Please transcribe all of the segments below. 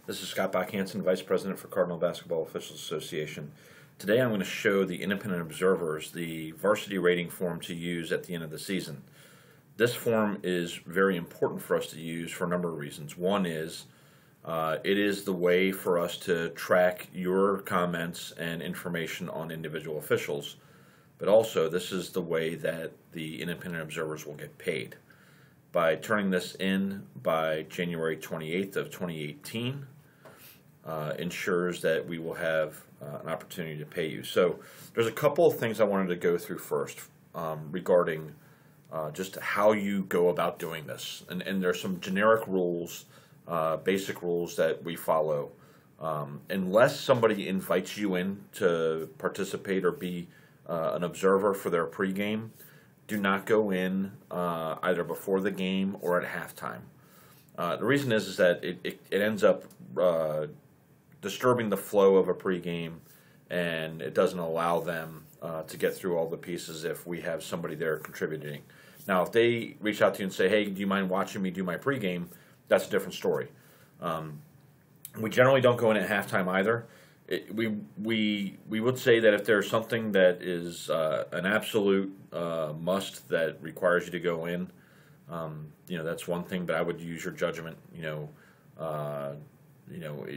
This is Scott Bach-Hansen, Vice President for Cardinal Basketball Officials Association. Today I'm going to show the independent observers the varsity rating form to use at the end of the season. This form is very important for us to use for a number of reasons. One is it is the way for us to track your comments and information on individual officials, but also this is the way that the independent observers will get paid. By turning this in by January 28th of 2018, ensures that we will have an opportunity to pay you. So there's a couple of things I wanted to go through first regarding just how you go about doing this. And there's some generic rules, basic rules that we follow. Unless somebody invites you in to participate or be an observer for their pregame, do not go in either before the game or at halftime. The reason is that it ends up disturbing the flow of a pregame, and it doesn't allow them to get through all the pieces if we have somebody there contributing. Now, if they reach out to you and say, hey, do you mind watching me do my pregame, that's a different story. We generally don't go in at halftime either. We would say that if there's something that is an absolute must that requires you to go in, that's one thing. But I would use your judgment.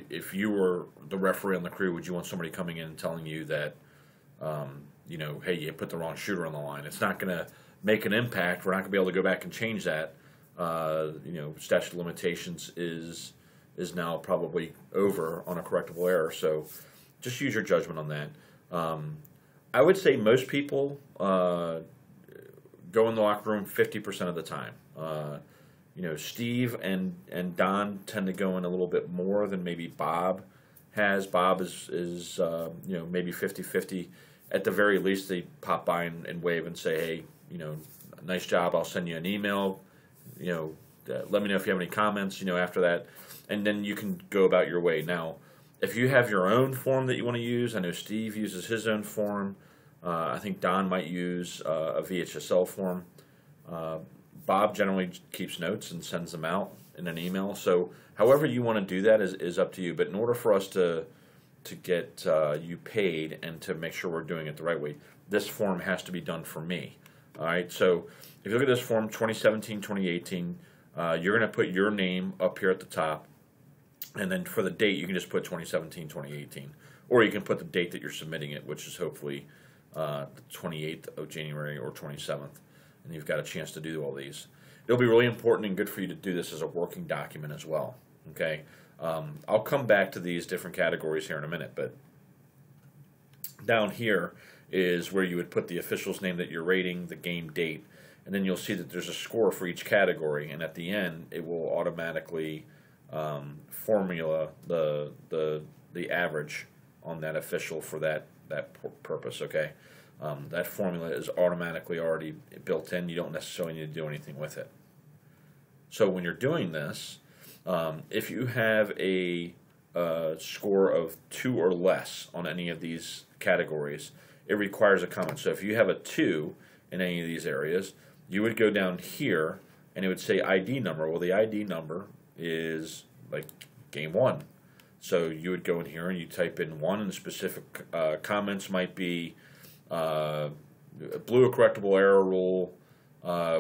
If you were the referee on the crew, would you want somebody coming in and telling you that, hey, you put the wrong shooter on the line? It's not going to make an impact. We're not going to be able to go back and change that. Statute of limitations is now probably over on a correctable error. So just use your judgment on that. I would say most people go in the locker room 50% of the time. Steve and Don tend to go in a little bit more than maybe Bob has. Bob is maybe 50-50. At the very least, they pop by and wave and say, hey, nice job. I'll send you an email. Let me know if you have any comments, after that. And then you can go about your way. Now, if you have your own form that you want to use, I know Steve uses his own form. I think Don might use a VHSL form. Bob generally keeps notes and sends them out in an email. So however you want to do that is up to you. But in order for us to get you paid and to make sure we're doing it the right way, this form has to be done for me. All right, so if you look at this form, 2017-2018, you're going to put your name up here at the top. And then for the date, you can just put 2017-2018. Or you can put the date that you're submitting it, which is hopefully the 28th of January or 27th. And you've got a chance to do all these. It'll be really important and good for you to do this as a working document as well. Okay, I'll come back to these different categories here in a minute, but down here is where you would put the official's name that you're rating, the game date, and then you'll see that there's a score for each category, and at the end it will automatically formula the average on that official for that purpose. Okay. That formula is automatically already built in. You don't necessarily need to do anything with it. So when you're doing this, if you have a score of 2 or less on any of these categories, it requires a comment. So if you have a 2 in any of these areas, you would go down here and it would say ID number. Well, the ID number is like game 1. So you would go in here and you type in 1, and the specific comments might be blew a correctable error rule,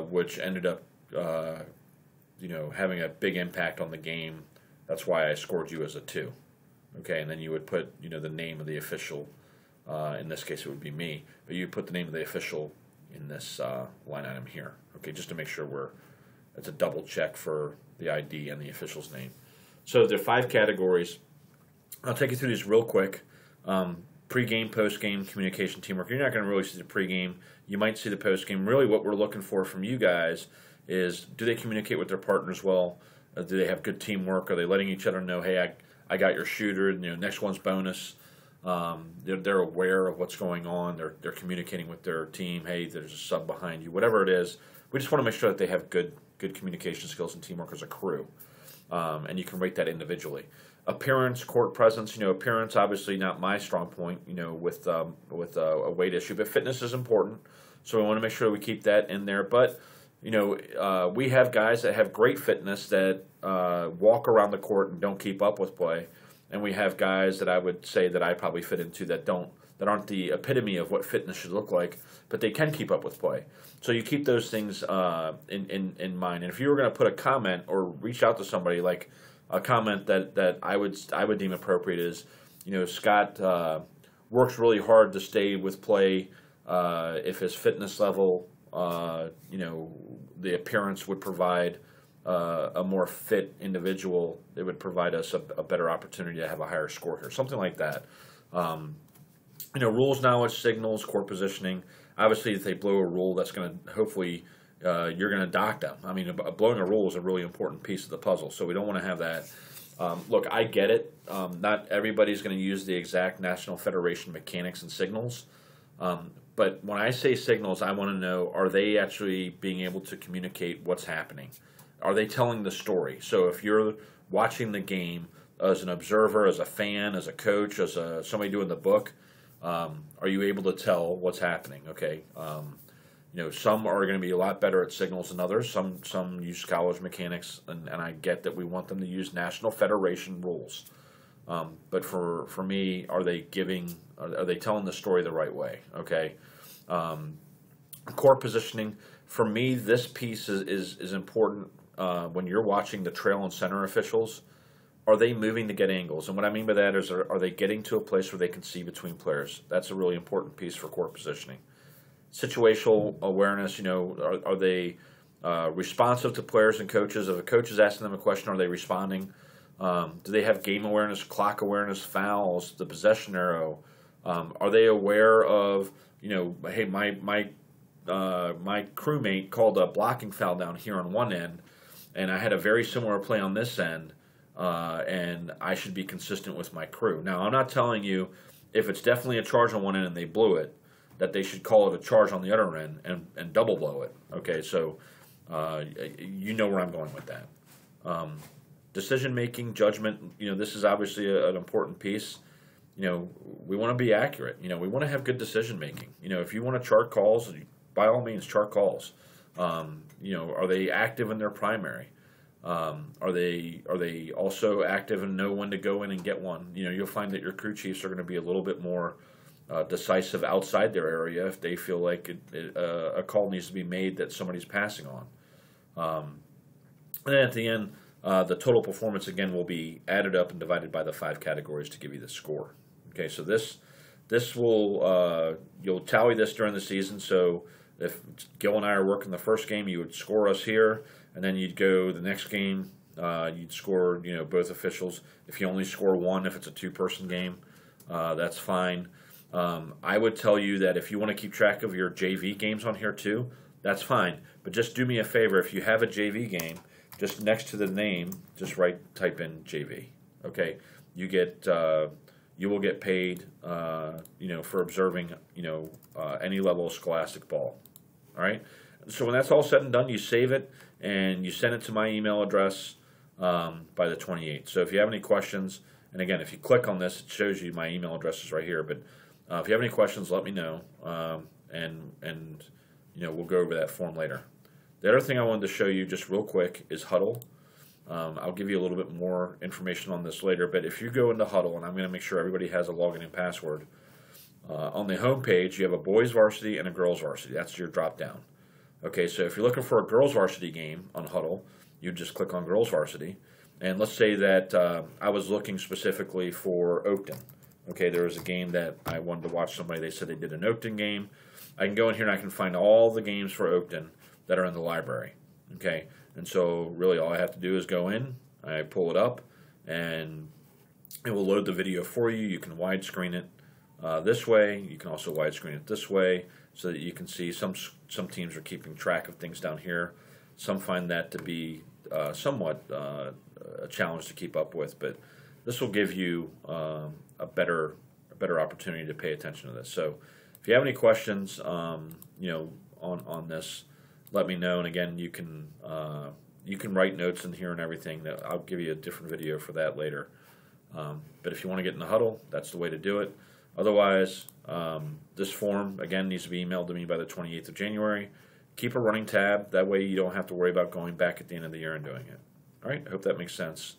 which ended up, having a big impact on the game. That's why I scored you as a 2. Okay, and then you would put, the name of the official. In this case, it would be me, but you put the name of the official in this line item here. Okay, just to make sure it's a double check for the ID and the official's name. So there are 5 categories. I'll take you through these real quick. Pre-game, post-game, communication, teamwork. You're not going to really see the pre-game. You might see the post-game. Really what we're looking for from you guys is, do they communicate with their partners well? Do they have good teamwork? Are they letting each other know, hey, I got your shooter, next one's bonus. They're aware of what's going on. They're communicating with their team. Hey, there's a sub behind you. Whatever it is, we just want to make sure that they have good communication skills and teamwork as a crew. And you can rate that individually. Appearance, court presence. Appearance obviously not my strong point. With a weight issue, but fitness is important. So we want to make sure we keep that in there. But we have guys that have great fitness that walk around the court and don't keep up with play, and we have guys that I would say that I probably fit into that aren't the epitome of what fitness should look like, but they can keep up with play. So you keep those things in mind. And if you were going to put a comment or reach out to somebody, like a comment that I would deem appropriate is, Scott works really hard to stay with play. If his fitness level, the appearance would provide a more fit individual, it would provide us a better opportunity to have a higher score here, something like that. Rules, knowledge, signals, court positioning. Obviously, if they blow a rule, that's going to hopefully you're going to dock them. I mean, blowing a rule is a really important piece of the puzzle, so we don't want to have that. Look, I get it. Not everybody's going to use the exact National Federation mechanics and signals. But when I say signals, I want to know, are they actually being able to communicate what's happening? Are they telling the story? So if you're watching the game as an observer, as a fan, as a coach, as somebody doing the book, are you able to tell what's happening? Okay. Some are going to be a lot better at signals than others. Some use scholars mechanics, and I get that we want them to use National Federation rules. But for me, are they telling the story the right way? Okay. Court positioning, for me, this piece is important when you're watching the trail and center officials. Are they moving to get angles? And what I mean by that is, are they getting to a place where they can see between players? That's a really important piece for court positioning. Situational awareness, are they responsive to players and coaches? If a coach is asking them a question, are they responding? Do they have game awareness, clock awareness, fouls, the possession arrow? Are they aware of, hey, my crewmate called a blocking foul down here on one end, and I had a very similar play on this end, and I should be consistent with my crew. Now, I'm not telling you if it's definitely a charge on one end and they blew it, that they should call it a charge on the other end and double blow it. Okay, so you know where I'm going with that. Decision making, judgment. This is obviously an important piece. We want to be accurate. We want to have good decision making. If you want to chart calls, by all means, chart calls. Are they active in their primary? Are they also active and know when to go in and get one? You'll find that your crew chiefs are going to be a little bit more decisive outside their area if they feel like a call needs to be made that somebody's passing on. And then at the end, the total performance again will be added up and divided by the 5 categories to give you the score. Okay, so this will you'll tally this during the season. So if Gil and I are working the first game, you would score us here, and then you'd go the next game. You'd score both officials. If you only score one, if it's a 2-person game, that's fine. I would tell you that if you want to keep track of your JV games on here too, that's fine. But just do me a favor, if you have a JV game, just next to the name, just type in JV. Okay, you will get paid, for observing, any level of scholastic ball. All right. So when that's all said and done, you save it and you send it to my email address by the 28th. So if you have any questions, and again, if you click on this, it shows you my email address is right here. But if you have any questions, let me know, and we'll go over that form later. The other thing I wanted to show you just real quick is Huddle. I'll give you a little bit more information on this later, but if you go into Huddle, and I'm going to make sure everybody has a login and password, on the home page you have a boys varsity and a girls varsity. That's your drop down. Okay, so if you're looking for a girls varsity game on Huddle, you just click on girls varsity, and let's say that I was looking specifically for Oakton. Okay, there was a game that I wanted to watch somebody. They said they did an Oakton game. I can go in here and I can find all the games for Oakton that are in the library. Okay, and so really all I have to do is go in, I pull it up, and it will load the video for you. You can widescreen it this way. You can also widescreen it this way so that you can see some teams are keeping track of things down here. Some find that to be somewhat a challenge to keep up with, but this will give you a better opportunity to pay attention to this. So if you have any questions, on this, let me know. And again, you can write notes in here and everything. I'll give you a different video for that later. But if you want to get in the Huddle, that's the way to do it. Otherwise, this form again needs to be emailed to me by the 28th of January. keep a running tab. That way you don't have to worry about going back at the end of the year and doing it. All right, I hope that makes sense.